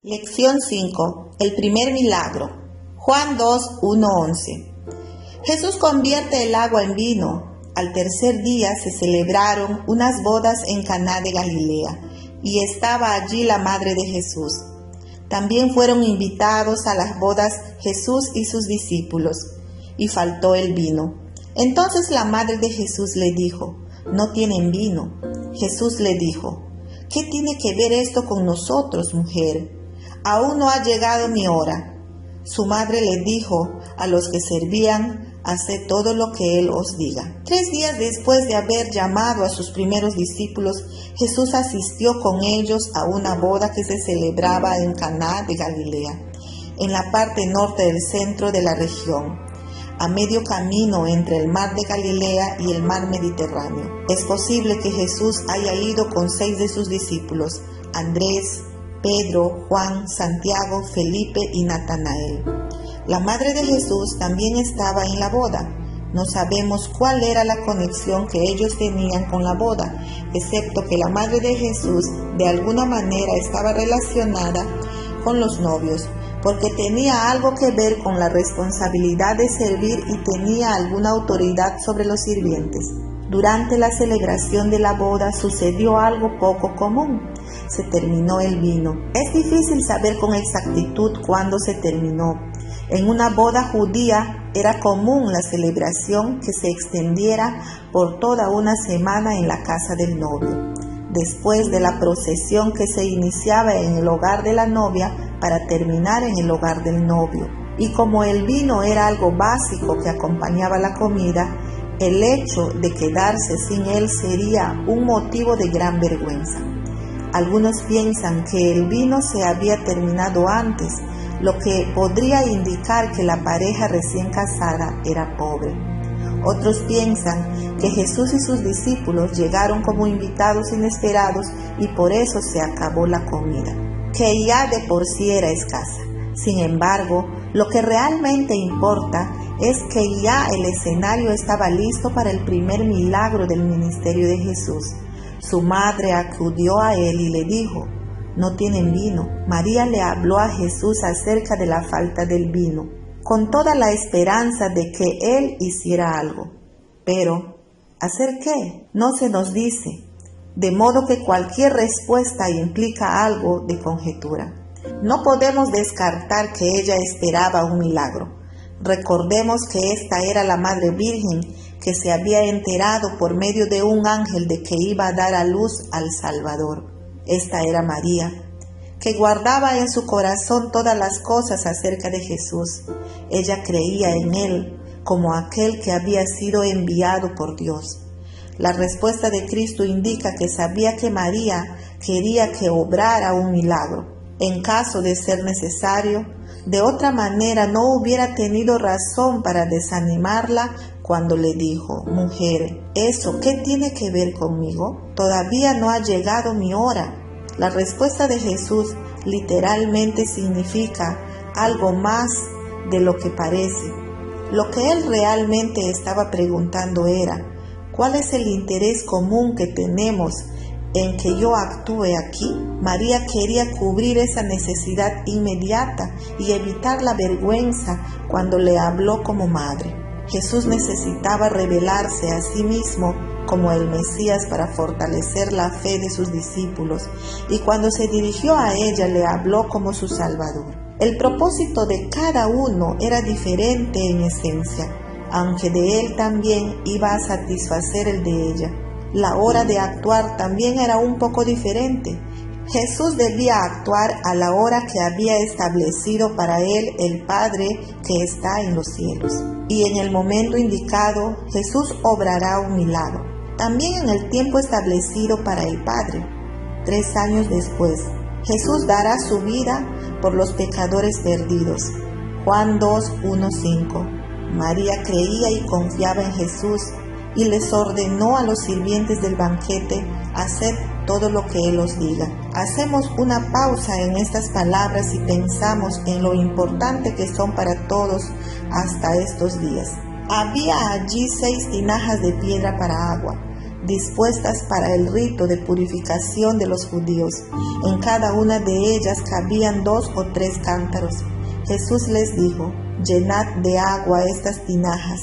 Lección 5. El primer milagro. Juan 2, 1-11. Jesús convierte el agua en vino. Al tercer día se celebraron unas bodas en Caná de Galilea, y estaba allí la madre de Jesús. También fueron invitados a las bodas Jesús y sus discípulos, y faltó el vino. Entonces la madre de Jesús le dijo: «No tienen vino». Jesús le dijo: «¿Qué tiene que ver esto con nosotros, mujer? Aún no ha llegado mi hora». Su madre le dijo a los que servían: «Haced todo lo que Él os diga». 3 días después de haber llamado a sus primeros discípulos, Jesús asistió con ellos a una boda que se celebraba en Caná de Galilea, en la parte norte del centro de la región, a medio camino entre el mar de Galilea y el mar Mediterráneo. Es posible que Jesús haya ido con 6 de sus discípulos: Andrés, Pedro, Juan, Santiago, Felipe y Natanael. La madre de Jesús también estaba en la boda. No sabemos cuál era la conexión que ellos tenían con la boda, excepto que la madre de Jesús de alguna manera estaba relacionada con los novios, porque tenía algo que ver con la responsabilidad de servir y tenía alguna autoridad sobre los sirvientes. Durante la celebración de la boda sucedió algo poco común. Se terminó el vino. Es difícil saber con exactitud cuándo se terminó. En una boda judía era común la celebración que se extendiera por toda una semana en la casa del novio, después de la procesión que se iniciaba en el hogar de la novia para terminar en el hogar del novio. Y como el vino era algo básico que acompañaba la comida, el hecho de quedarse sin él sería un motivo de gran vergüenza. Algunos piensan que el vino se había terminado antes, lo que podría indicar que la pareja recién casada era pobre. Otros piensan que Jesús y sus discípulos llegaron como invitados inesperados y por eso se acabó la comida, que ya de por sí era escasa. Sin embargo, lo que realmente importa es que ya el escenario estaba listo para el primer milagro del ministerio de Jesús. Su madre acudió a él y le dijo: «No tienen vino». María le habló a Jesús acerca de la falta del vino, con toda la esperanza de que él hiciera algo. Pero, ¿hacer qué? No se nos dice, de modo que cualquier respuesta implica algo de conjetura. No podemos descartar que ella esperaba un milagro. Recordemos que esta era la Madre Virgen que se había enterado por medio de un ángel de que iba a dar a luz al Salvador. Esta era María, que guardaba en su corazón todas las cosas acerca de Jesús. Ella creía en él como aquel que había sido enviado por Dios. La respuesta de Cristo indica que sabía que María quería que obrara un milagro, en caso de ser necesario. De otra manera no hubiera tenido razón para desanimarla cuando le dijo: «Mujer, ¿eso qué tiene que ver conmigo? Todavía no ha llegado mi hora». La respuesta de Jesús literalmente significa algo más de lo que parece. Lo que él realmente estaba preguntando era: ¿cuál es el interés común que tenemos en que yo actúe aquí? María quería cubrir esa necesidad inmediata y evitar la vergüenza cuando le habló como madre. Jesús necesitaba revelarse a sí mismo como el Mesías para fortalecer la fe de sus discípulos, y cuando se dirigió a ella le habló como su Salvador. El propósito de cada uno era diferente en esencia, aunque de él también iba a satisfacer el de ella. La hora de actuar también era un poco diferente. Jesús debía actuar a la hora que había establecido para él el Padre que está en los cielos. Y en el momento indicado, Jesús obrará un milagro, también en el tiempo establecido para el Padre. 3 años después, Jesús dará su vida por los pecadores perdidos. Juan 2, 1-5. María creía y confiaba en Jesús y les ordenó a los sirvientes del banquete: «Haced todo lo que Él os diga». Hacemos una pausa en estas palabras y pensamos en lo importante que son para todos hasta estos días. Había allí 6 tinajas de piedra para agua, dispuestas para el rito de purificación de los judíos. En cada una de ellas cabían 2 o 3 cántaros. Jesús les dijo: llenad de agua estas tinajas,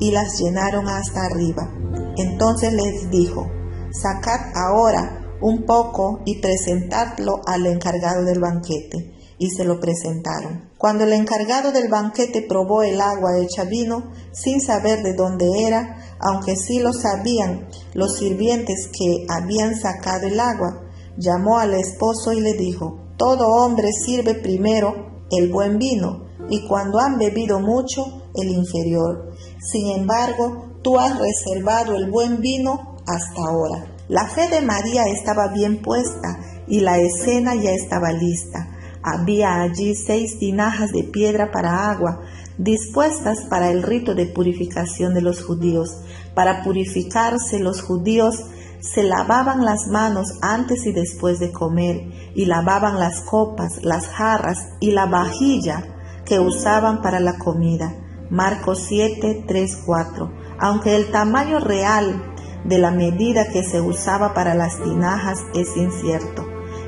y las llenaron hasta arriba. Entonces les dijo: sacad ahora un poco y presentadlo al encargado del banquete. Y se lo presentaron. Cuando el encargado del banquete probó el agua hecha vino, sin saber de dónde era, aunque sí lo sabían los sirvientes que habían sacado el agua, llamó al esposo y le dijo: todo hombre sirve primero el buen vino, y cuando han bebido mucho, el inferior. Sin embargo, tú has reservado el buen vino hasta ahora. La fe de María estaba bien puesta y la escena ya estaba lista. Había allí 6 tinajas de piedra para agua, dispuestas para el rito de purificación de los judíos. Para purificarse, los judíos se lavaban las manos antes y después de comer, y lavaban las copas, las jarras y la vajilla que usaban para la comida. Marcos 7, 3, 4. Aunque el tamaño real de la medida que se usaba para las tinajas es incierto,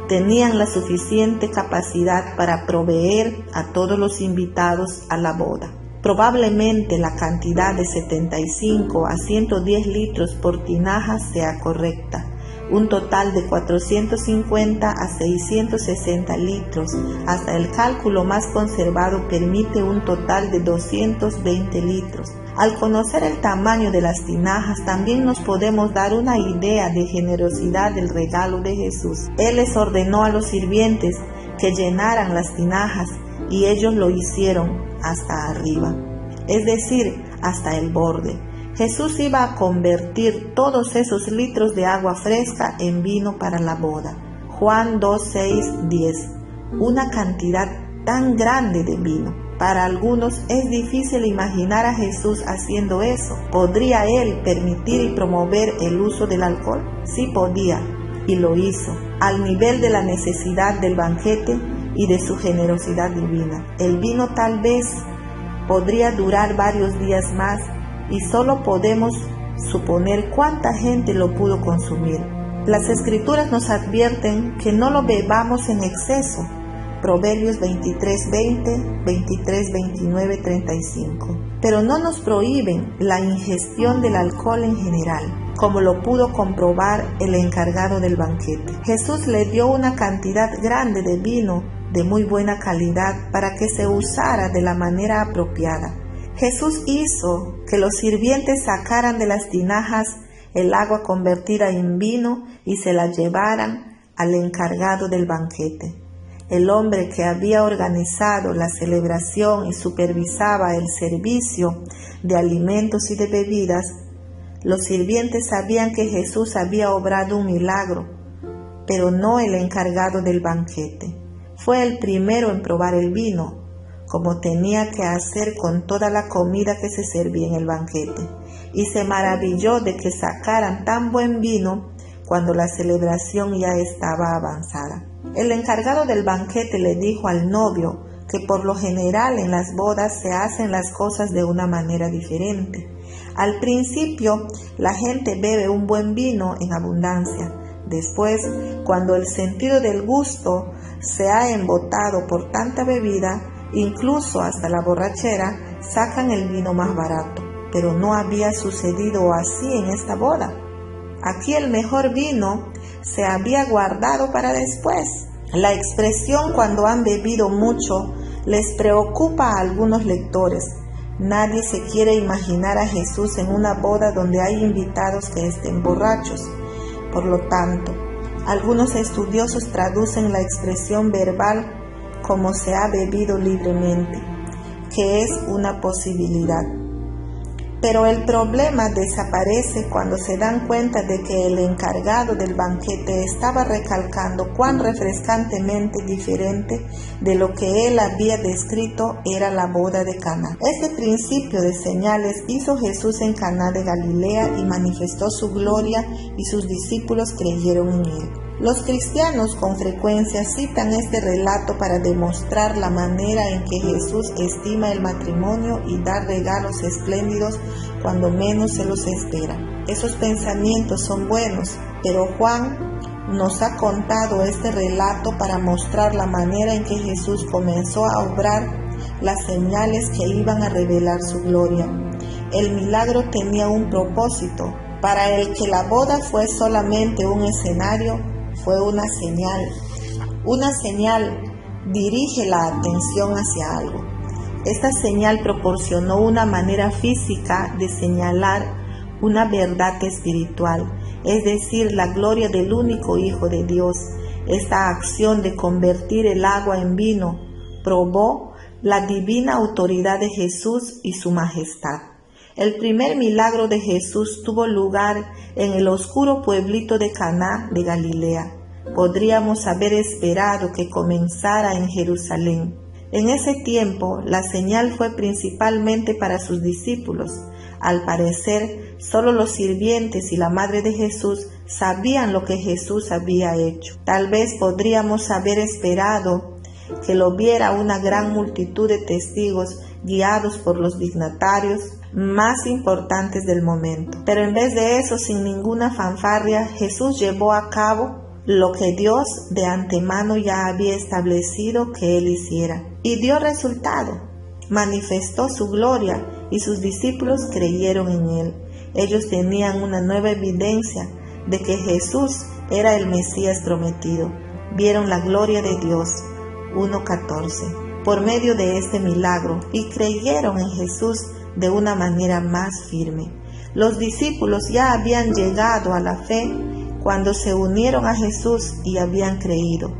tenían la suficiente capacidad para proveer a todos los invitados a la boda. Probablemente la cantidad de 75 a 110 litros por tinaja sea correcta. Un total de 450 a 660 litros. Hasta el cálculo más conservado permite un total de 220 litros. Al conocer el tamaño de las tinajas, también nos podemos dar una idea de generosidad del regalo de Jesús. Él les ordenó a los sirvientes que llenaran las tinajas, y ellos lo hicieron hasta arriba, es decir, hasta el borde. Jesús iba a convertir todos esos litros de agua fresca en vino para la boda. Juan 2, 6, 10. Una cantidad tan grande de vino. Para algunos es difícil imaginar a Jesús haciendo eso. ¿Podría Él permitir y promover el uso del alcohol? Sí podía, y lo hizo, al nivel de la necesidad del banquete y de su generosidad divina. El vino tal vez podría durar varios días más, y solo podemos suponer cuánta gente lo pudo consumir. Las Escrituras nos advierten que no lo bebamos en exceso. Proverbios 23, 20, 23, 29, 35. Pero no nos prohíben la ingestión del alcohol en general, como lo pudo comprobar el encargado del banquete. Jesús le dio una cantidad grande de vino de muy buena calidad para que se usara de la manera apropiada. Jesús hizo que los sirvientes sacaran de las tinajas el agua convertida en vino y se la llevaran al encargado del banquete. El hombre que había organizado la celebración y supervisaba el servicio de alimentos y de bebidas, los sirvientes sabían que Jesús había obrado un milagro, pero no el encargado del banquete. Fue el primero en probar el vino, como tenía que hacer con toda la comida que se servía en el banquete, y se maravilló de que sacaran tan buen vino cuando la celebración ya estaba avanzada. El encargado del banquete le dijo al novio que por lo general en las bodas se hacen las cosas de una manera diferente. Al principio, la gente bebe un buen vino en abundancia. Después, cuando el sentido del gusto se ha embotado por tanta bebida, incluso hasta la borrachera, sacan el vino más barato. Pero no había sucedido así en esta boda. Aquí el mejor vino se había guardado para después. La expresión "cuando han bebido mucho" les preocupa a algunos lectores. Nadie se quiere imaginar a Jesús en una boda donde hay invitados que estén borrachos. Por lo tanto, algunos estudiosos traducen la expresión verbal como "se ha bebido libremente", que es una posibilidad. Pero el problema desaparece cuando se dan cuenta de que el encargado del banquete estaba recalcando cuán refrescantemente diferente de lo que él había descrito era la boda de Caná. Este principio de señales hizo Jesús en Caná de Galilea y manifestó su gloria, y sus discípulos creyeron en él. Los cristianos con frecuencia citan este relato para demostrar la manera en que Jesús estima el matrimonio y da regalos espléndidos cuando menos se los espera. Esos pensamientos son buenos, pero Juan nos ha contado este relato para mostrar la manera en que Jesús comenzó a obrar las señales que iban a revelar su gloria. El milagro tenía un propósito. Para el que la boda fue solamente un escenario, fue una señal. Una señal dirige la atención hacia algo. Esta señal proporcionó una manera física de señalar una verdad espiritual, es decir, la gloria del único Hijo de Dios. Esta acción de convertir el agua en vino probó la divina autoridad de Jesús y su majestad. El primer milagro de Jesús tuvo lugar en el oscuro pueblito de Caná de Galilea. Podríamos haber esperado que comenzara en Jerusalén. En ese tiempo, la señal fue principalmente para sus discípulos. Al parecer, solo los sirvientes y la madre de Jesús sabían lo que Jesús había hecho. Tal vez podríamos haber esperado que lo viera una gran multitud de testigos guiados por los dignatarios más importantes del momento. Pero en vez de eso, sin ninguna fanfarria, Jesús llevó a cabo lo que Dios de antemano ya había establecido que Él hiciera. Y dio resultado. Manifestó su gloria y sus discípulos creyeron en Él. Ellos tenían una nueva evidencia de que Jesús era el Mesías prometido. Vieron la gloria de Dios. 1:14. Por medio de este milagro, y creyeron en Jesús de una manera más firme. Los discípulos ya habían llegado a la fe cuando se unieron a Jesús y habían creído,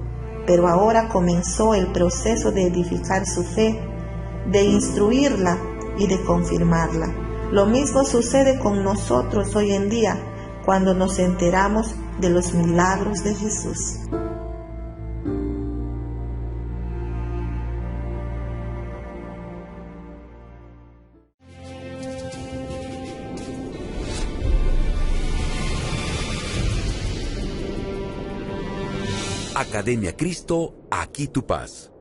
pero ahora comenzó el proceso de edificar su fe, de instruirla y de confirmarla. Lo mismo sucede con nosotros hoy en día cuando nos enteramos de los milagros de Jesús. Academia Cristo, aquí tu paz.